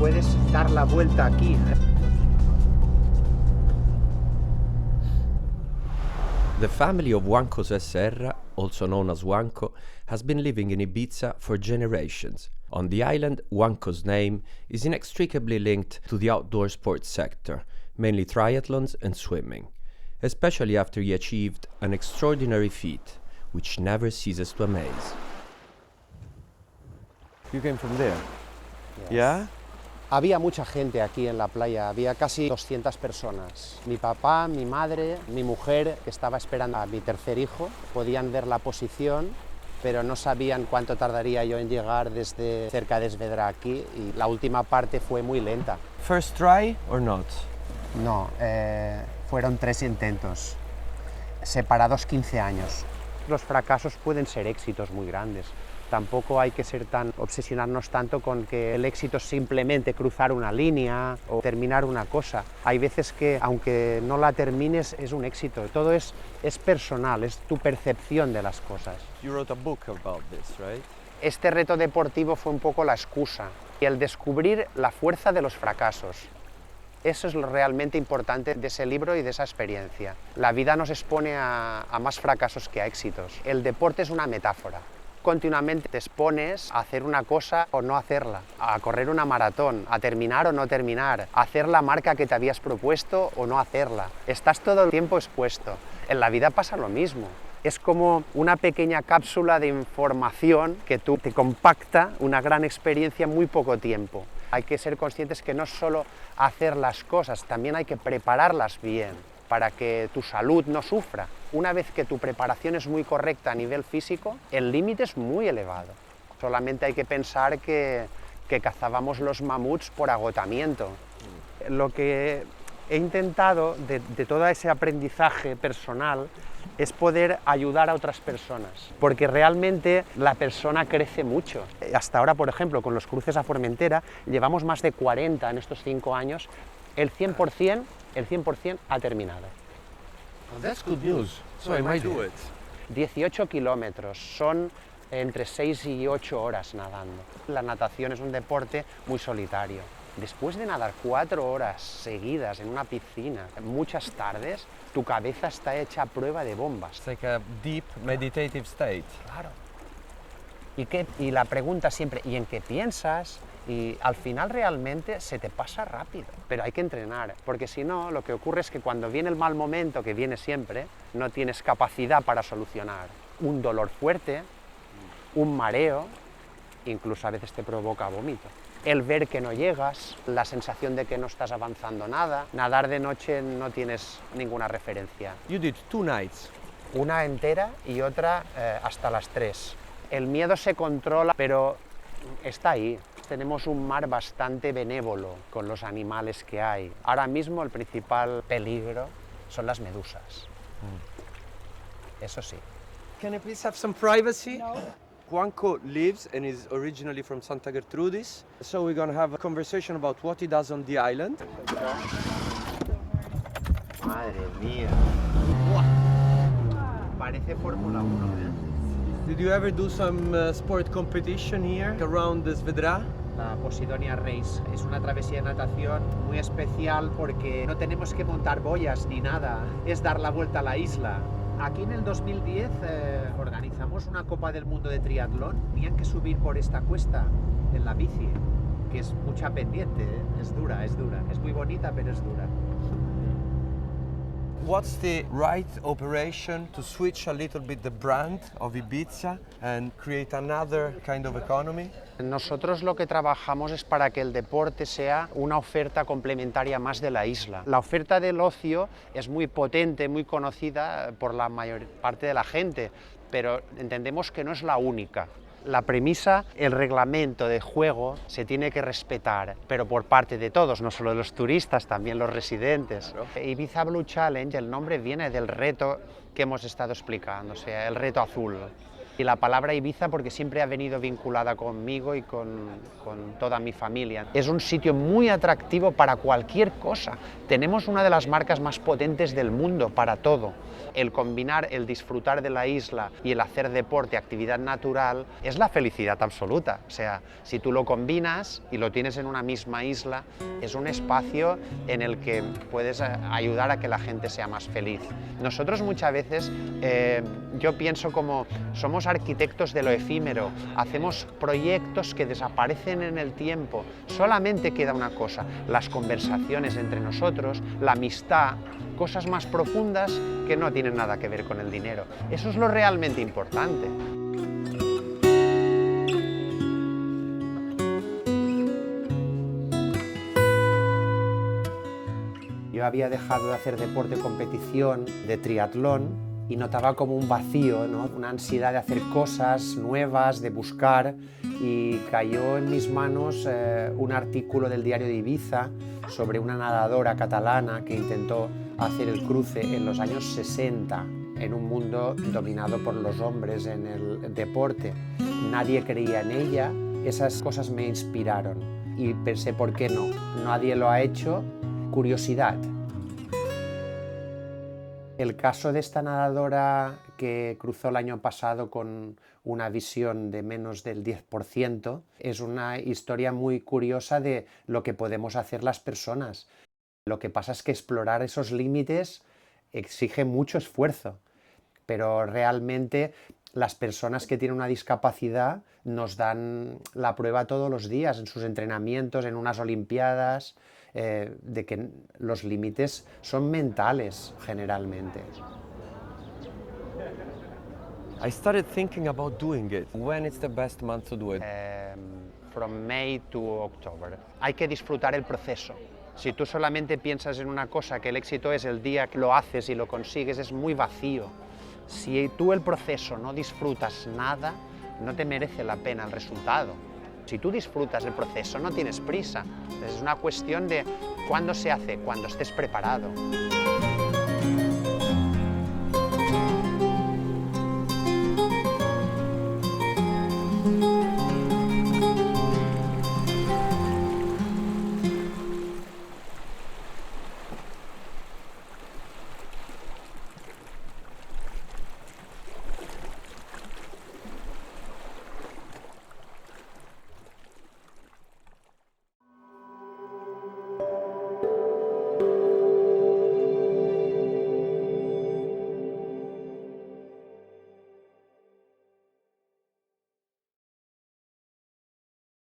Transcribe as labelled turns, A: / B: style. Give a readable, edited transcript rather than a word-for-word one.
A: puedes dar la vuelta aquí.
B: The family of Juanco Serra, also known as Juanco, has been living in Ibiza for generations. On the island, Juanco's name is inextricably linked to the outdoor sports sector, mainly triathlons and swimming, especially after he achieved an extraordinary feat, which never ceases to amaze.
C: You came from there?
A: Yes.
C: Yeah?
A: Había mucha gente aquí en la playa, había casi 200 personas. Mi papá, mi madre, mi mujer, que estaba esperando a mi tercer hijo, podían ver la posición, pero no sabían cuánto tardaría yo en llegar desde cerca de Svedra aquí, y la última parte fue muy lenta.
C: First try or not?
A: No, fueron 3 intentos, separados 15 años. Los fracasos pueden ser éxitos muy grandes. Tampoco hay que obsesionarnos tanto con que el éxito es simplemente cruzar una línea o terminar una cosa. Hay veces que, aunque no la termines, es un éxito. Todo es personal, es tu percepción de las cosas.
C: You wrote a book about this, right?
A: Este reto deportivo fue un poco la excusa y el descubrir la fuerza de los fracasos. Eso es lo realmente importante de ese libro y de esa experiencia. La vida nos expone a más fracasos que a éxitos. El deporte es una metáfora. Continuamente te expones a hacer una cosa o no hacerla, a correr una maratón, a terminar o no terminar, a hacer la marca que te habías propuesto o no hacerla. Estás todo el tiempo expuesto. En la vida pasa lo mismo. Es como una pequeña cápsula de información que te compacta una gran experiencia en muy poco tiempo. Hay que ser conscientes que no es solo hacer las cosas, también hay que prepararlas bien para que tu salud no sufra. Una vez que tu preparación es muy correcta a nivel físico, el límite es muy elevado. Solamente hay que pensar que cazábamos los mamuts por agotamiento. Lo que he intentado de todo ese aprendizaje personal es poder ayudar a otras personas, porque realmente la persona crece mucho. Hasta ahora, por ejemplo, con los cruces a Formentera, llevamos más de 40 en estos 5 años, el 100% ha terminado.
C: Oh, that's good news. So I might do it.
A: 18 kilómetros, son entre 6 y 8 horas nadando. La natación es un deporte muy solitario. Después de nadar 4 horas seguidas en una piscina, muchas tardes, tu cabeza está hecha a prueba de bombas.
C: It's like a deep meditative state.
A: Claro. Y la pregunta siempre, ¿y en qué piensas? Y al final realmente se te pasa rápido, pero hay que entrenar, porque si no, lo que ocurre es que cuando viene el mal momento, que viene siempre, no tienes capacidad para solucionar. Un dolor fuerte, un mareo, incluso a veces te provoca vómito. El ver que no llegas, la sensación de que no estás avanzando nada, nadar de noche no tienes ninguna referencia.
C: You did 2 nights.
A: Una entera y otra hasta las 3. El miedo se controla, pero está ahí. Tenemos un mar bastante benévolo con los animales que hay. Ahora mismo el principal peligro son las medusas. Eso sí.
C: Can I please have some privacy?
D: No.
C: Juanco lives and is originally from Santa Gertrudis, so we're going to have a conversation about what he does on the island.
A: Madre mía. Parece Fórmula 1, ¿eh?
C: Did you ever do some sport competition here around the Svedra?
A: La Posidonia Race es una travesía de natación muy especial porque no tenemos que montar boyas ni nada, es dar la vuelta a la isla. Aquí en el 2010 organizamos una Copa del Mundo de triatlón, tenían que subir por esta cuesta en la bici, que es mucha pendiente, ¿eh? Es dura, es muy bonita pero es dura.
C: What's the right operation to switch a little bit the brand of Ibiza and create another kind of economy?
A: Nosotros lo que trabajamos es para que el deporte sea una oferta complementaria más de la isla. La oferta del ocio es muy potente, muy conocida por la mayor parte de la gente, pero entendemos que no es la única. La premisa, el reglamento de juego se tiene que respetar, pero por parte de todos, no solo de los turistas, también los residentes. Ibiza Blue Challenge, el nombre viene del reto que hemos estado explicando, o sea, el reto azul. Y la palabra Ibiza porque siempre ha venido vinculada conmigo y con toda mi familia. Es un sitio muy atractivo para cualquier cosa. Tenemos una de las marcas más potentes del mundo para todo. El combinar el disfrutar de la isla y el hacer deporte, actividad natural, es la felicidad absoluta. O sea, si tú lo combinas y lo tienes en una misma isla, es un espacio en el que puedes ayudar a que la gente sea más feliz. Nosotros muchas veces, yo pienso como somos arquitectos de lo efímero, hacemos proyectos que desaparecen en el tiempo. Solamente queda una cosa, las conversaciones entre nosotros, la amistad, cosas más profundas que no tienen nada que ver con el dinero. Eso es lo realmente importante. Yo había dejado de hacer deporte de competición, de triatlón, y notaba como un vacío, ¿no? Una ansiedad de hacer cosas nuevas, de buscar, y cayó en mis manos un artículo del diario de Ibiza sobre una nadadora catalana que intentó hacer el cruce en los años 60 en un mundo dominado por los hombres en el deporte. Nadie creía en ella, esas cosas me inspiraron y pensé, ¿por qué no? Nadie lo ha hecho, curiosidad. El caso de esta nadadora que cruzó el año pasado con una visión de menos del 10% es una historia muy curiosa de lo que podemos hacer las personas. Lo que pasa es que explorar esos límites exige mucho esfuerzo, pero realmente las personas que tienen una discapacidad nos dan la prueba todos los días en sus entrenamientos, en unas olimpiadas, de que los límites son mentales generalmente.
C: I started thinking about doing it. When is the best month to do it?
A: From May to October. Hay que disfrutar el proceso. Si tú solamente piensas en una cosa, que el éxito es el día que lo haces y lo consigues, es muy vacío. Si tú el proceso no disfrutas nada, no te merece la pena el resultado. Si tú disfrutas el proceso, no tienes prisa. Es una cuestión de cuándo se hace, cuando estés preparado.